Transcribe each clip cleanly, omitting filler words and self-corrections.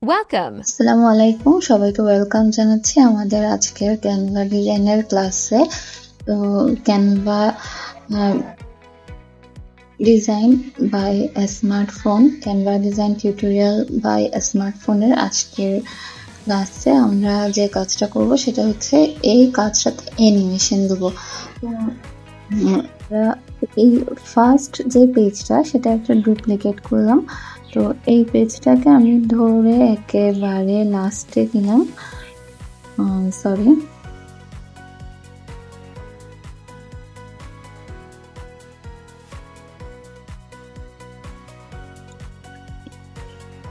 Welcome. আসসালামু আলাইকুম, সবাইকে ওয়েলকাম জানাচ্ছি আমাদের আজকের ক্যানভা ডিজাইনের ক্লাসে। তো Canva design by smartphone, Canva design tutorial by স্মার্টফোনের আজকের ক্লাসে আমরা যে কাজটা করব সেটা হচ্ছে এই কাজটাতে অ্যানিমেশন দেবো। এই ফার্স্ট যে পেজটা সেটা একটা ডুপ্লিকেট করলাম। তো এই পেজটাকে আমি ধরে একেবারে লাস্টে দিলাম, সরি,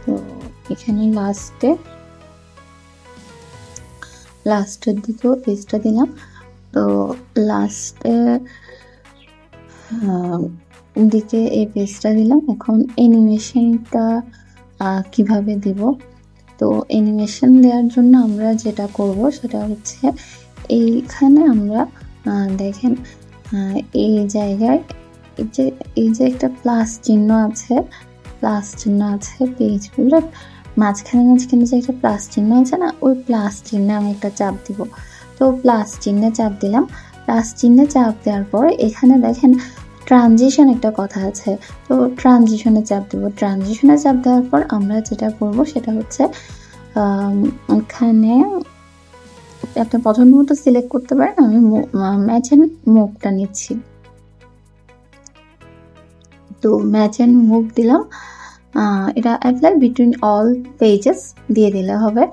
তো এখানে লাস্টের দিকেও পেজটা দিলাম। তো লাস্টে দিকে এই পেজটা দিলাম। এখন অ্যানিমেশনটা কিভাবে দিব, তো অ্যানিমেশন দেওয়ার জন্য আমরা যেটা করব সেটা হচ্ছে এইখানে আমরা দেখেন এই জায়গায় এই যে একটা প্লাস চিহ্ন আছে পেজগুলো মাঝখানে যে একটা প্লাস চিহ্ন আছে না, ওই প্লাস চিহ্নে আমি একটা চাপ দিব। তো প্লাস চিহ্নে চাপ দিলাম। প্লাস চিহ্নে চাপ দেওয়ার পর এখানে দেখেন ট্রানজিশন একটা কথা আছে, তো ট্রানজিশনে চাপ দেবো। ট্রানজিশনে চাপ দেওয়ার পর আমরা যেটা করব সেটা হচ্ছে এখানে একটা পছন্দ মতো সিলেক্ট করতে পারেন। আমি ম্যাচ এন্ড মুভটা নিচ্ছি, তো ম্যাচ এন্ড মুভ দিলাম। এটা অ্যাপ্লাই বিটুইন অল পেজেস দিয়ে দিলে হবে,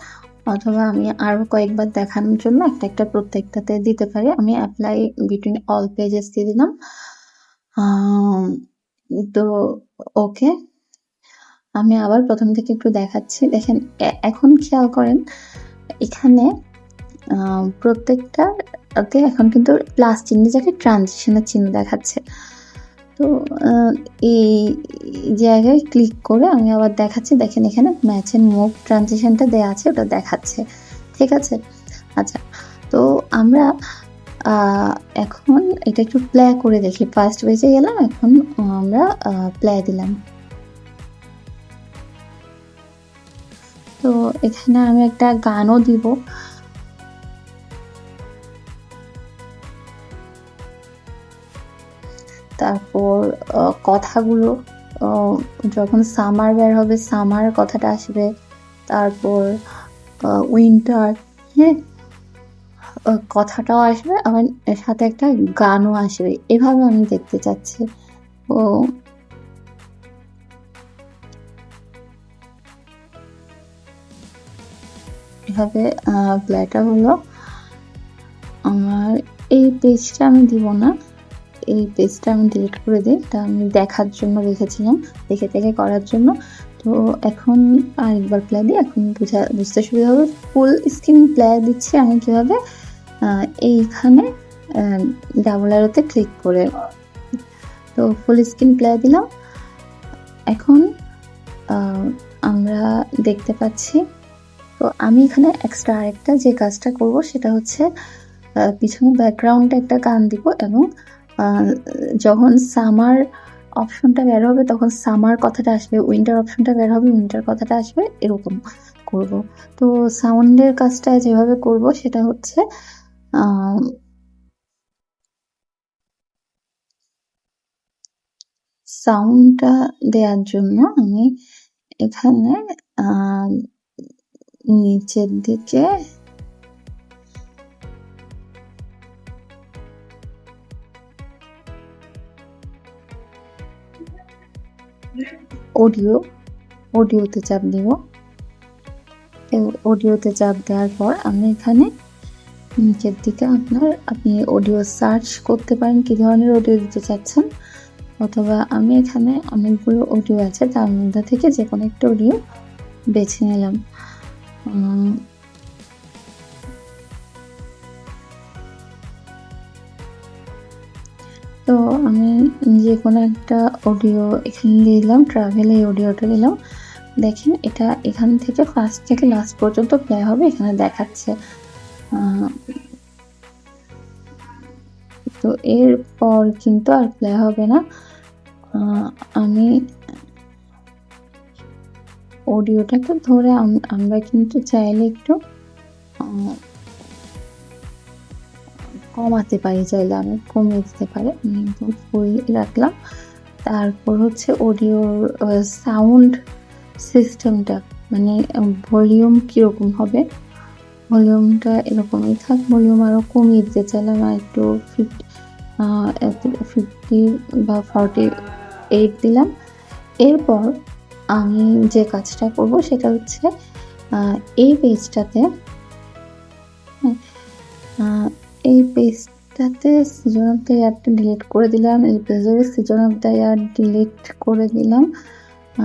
অথবা আমি আরো কয়েকবার দেখানোর জন্য একটা প্রত্যেকটাতে দিতে পারি। আমি অ্যাপ্লাই বিটুইন অল পেজেস দিয়ে দিলাম। তো ওকে, আমি আবার প্রথম থেকে একটু দেখাচ্ছি। দেখেন এখন খেয়াল করেন এখানে প্রত্যেকটাতে এখন কিন্তু প্লাস চিহ্ন যাকে ট্রানজিশনের চিহ্ন দেখাচ্ছে। তো এই জায়গায় ক্লিক করে আমি আবার দেখাচ্ছি। দেখেন এখানে ম্যাচ এন্ড মুভ ট্রানজিশনটা দেওয়া আছে, ওটা দেখাচ্ছে। ঠিক আছে, আচ্ছা, তো আমরা এখন এটা একটু প্লে করে দেখি। ফার্স্ট পেজে গেলাম, এখন আমরা প্লে দিলাম। তো এখানে আমি একটা গানও দিব। তারপর কথাগুলো যখন সামার বের হবে সামার কথাটা আসবে, তারপর উইন্টার, হ্যাঁ, কথাটাও আসবে, আবার এর সাথে একটা গানও আসবে। এভাবে আমি দেখতে চাচ্ছি। ও এভাবে প্লেটা হলো। আমার এই পেজটা আমি দিব না, এই পেজটা আমি ডিলিট করে দিই। এটা আমি দেখার জন্য রেখেছিলাম, দেখে করার জন্য। তো এখন আরেকবার প্লে দিই, এখন বুঝতে সুবিধা হবে। ফুল স্ক্রিন প্লে দিচ্ছি আমি কিভাবে, এইখানে ডাবল অ্যারোতে ক্লিক করে। তো ফুল স্ক্রিন প্লে দিলাম। এখন আমরা দেখতে পাচ্ছি। তো আমি এখানে এক্সট্রা আরেকটা যে কাজটা করব সেটা হচ্ছে পিছনে ব্যাকগ্রাউন্ডে একটা গান দিব, এবং যখন সামার অপশনটা বের হবে তখন সামার কথাটা আসবে, উইন্টার অপশনটা বের হবে উইন্টার কথাটা আসবে, এরকম করব। তো সাউন্ডের কাজটা যেভাবে করব সেটা হচ্ছে সাউন্ডটা দেওয়ার জন্য আমি এখানে নিচের দিকে অডিওতে চাপ দিব। অডিওতে চাপ দেওয়ার পর আমি এখানে নিচের দিকে আপনি অডিও সার্চ করতে পারেন কি ধরনের অডিও দিতে চাচ্ছেন, অথবা আমি এখানে অনেকগুলো অডিও আছে তার মধ্যে থেকে যে কোনো একটা অডিও বেছে নিলাম। তো আমি যে কোনো একটা অডিও এখানে দিলাম, ট্রাভেল এই অডিওটা দিলাম। দেখেন এটা এখান থেকে ফার্স্ট থেকে লাস্ট পর্যন্ত প্লে হবে, এখানে দেখাচ্ছে। তো এরপর কিন্তু আর প্লে হবে না। আমি অডিওটাকে ধরে আমরা কিন্তু চাইলে একটু কমাতে পারি, চাইলে আমি কমিয়ে দিতে পারি। আমি একদম ফুল রাখলাম। তারপর হচ্ছে অডিওর সাউন্ড সিস্টেমটা মানে ভলিউম কীরকম হবে, ভলিউমটা এরকমই থাক। ভলিউম আরও কমিয়ে দিতে চাইলাম আর একটু 50 বা 48 দিলাম। এরপর আমি যে কাজটা করব সেটা হচ্ছে এই পেজটাতে এই পেজটাতে সিজন অফ দ্য ইয়ারটা ডিলিট করে দিলাম। এই পেজের season of the year delete করে দিলাম।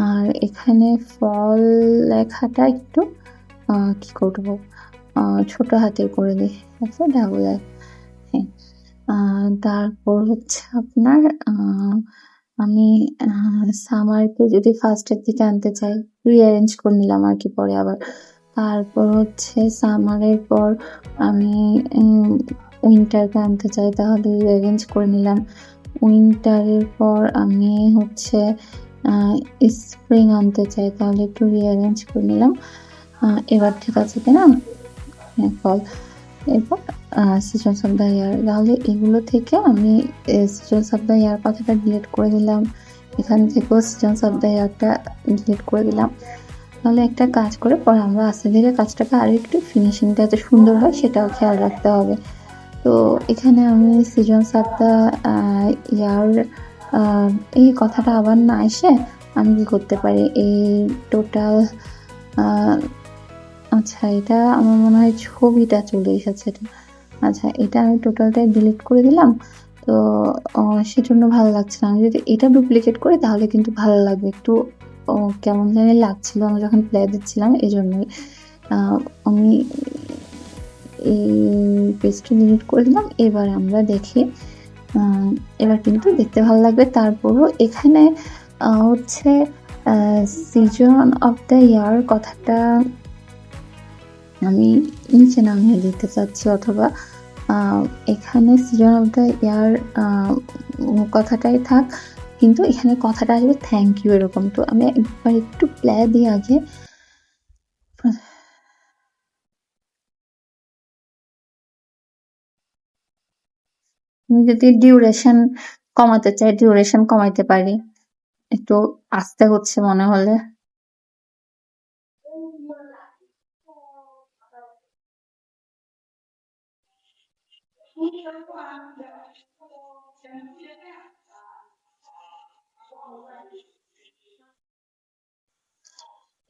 আর এখানে ফল লেখাটা একটু কি করব, ছোট হাতে করে দিই, আচ্ছা ডাবল আর। হ্যাঁ, তারপর হচ্ছে আপনার আমি সামারকে যদি ফার্স্টের দিকে আনতে চাই, রিঅ্যারেঞ্জ করে নিলাম আর কি পরে আবার। তারপর হচ্ছে সামারের পর আমি উইন্টারকে আনতে চাই, তাহলে রিঅ্যারেঞ্জ করে নিলাম। উইন্টারের পর আমি হচ্ছে স্প্রিং আনতে চাই, তাহলে একটু রিঅ্যারেঞ্জ করে নিলাম। এবার ঠিক আছে তাই না? হ্যাঁ, ফল। এরপর সিজনস অফ দ্য ইয়ার, তাহলে এগুলো থেকে আমি সিজনস অফ দ্য ইয়ার কথাটা ডিলিট করে দিলাম। এখান থেকেও সিজনস অফ দ্য ইয়ারটা ডিলিট করে দিলাম। তাহলে একটা কাজ করে পরে আমরা আস্তে ধীরে কাজটাকে আরও একটু ফিনিশিংটা যাতে সুন্দর হয় সেটাও খেয়াল রাখতে হবে। তো এখানে আমি সিজনস অফ দ্য ইয়ার এই কথাটা আবার না এসে আমি কী করতে পারি, এই টোটাল আচ্ছা এটা আমার মনে হয় ছবিটা চলে এসেছে এটা। আচ্ছা এটা আমি টোটালটাই ডিলিট করে দিলাম। তো সেজন্য ভালো লাগছে না। আমি যদি এটা ডুপ্লিকেট করি তাহলে কিন্তু ভালো লাগবে। একটু কেমন জানি লাগছিল আমি যখন প্লে দিচ্ছিলাম, এজন্যই আমি এই পেজটা ডিলিট করে দিলাম। এবার আমরা দেখি, এবার কিন্তু দেখতে ভালো লাগবে। তারপরও এখানে হচ্ছে সিজন অফ দ্য ইয়ার কথাটা আমি নিচে নামিয়ে দিতে চাচ্ছি, অথবা এখানে সিজন অফ দ্য ইয়ার কথাটাই থাক, কিন্তু এখানে কথাটা আসবে থ্যাংক ইউ এরকম। তো আমি একবার একটু প্লে দিই আগে। আমি যদি ডিউরেশন কমাতে চাই, ডিউরেশন কমাইতে পারি। একটু আস্তে হচ্ছে মনে হলে।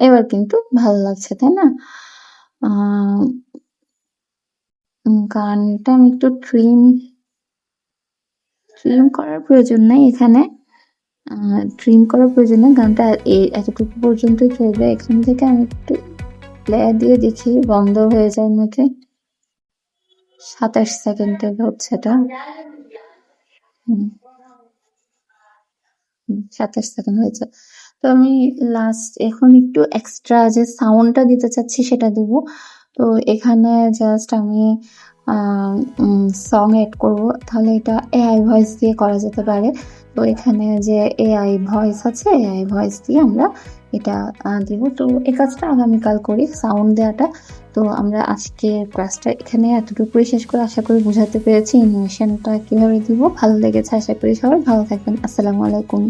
এবার কিন্তু ভালো লাগছে তাই না? গানটা আমি একটু ট্রিম করার প্রয়োজন নেই এখানে, ট্রিম করার প্রয়োজন নেই। গানটা এতটুকু পর্যন্তই চলবে। এখান থেকে আমি একটু প্লে দিয়ে দেখি বন্ধ হয়ে যায় নাকি। 27 সেকেন্ডের হচ্ছে এটা। 27 সেকেন্ড হয়েছে। তো আমি লাস্ট এখন একটু এক্সট্রা যে সাউন্ডটা দিতে চাচ্ছি সেটা দেবো। তো এখানে জাস্ট আমি সং এড করবো, তাহলে এটা এআই ভয়েস দিয়ে করা যেতে পারে। তো এখানে যে এআই ভয়েস আছে, এআই ভয়েস দিয়ে আমরা এটা দিব। তো এই কাজটা আগামীকাল করি, সাউন্ড দেওয়াটা। তো আমরা আজকে ক্লাসটা এখানে এতটুকুই শেষ করে, আশা করি বুঝাতে পেরেছি অ্যানিমেশনটা কীভাবে দিব। ভালো লেগেছে আশা করি। সবাই ভালো থাকবেন। আসসালামু আলাইকুম।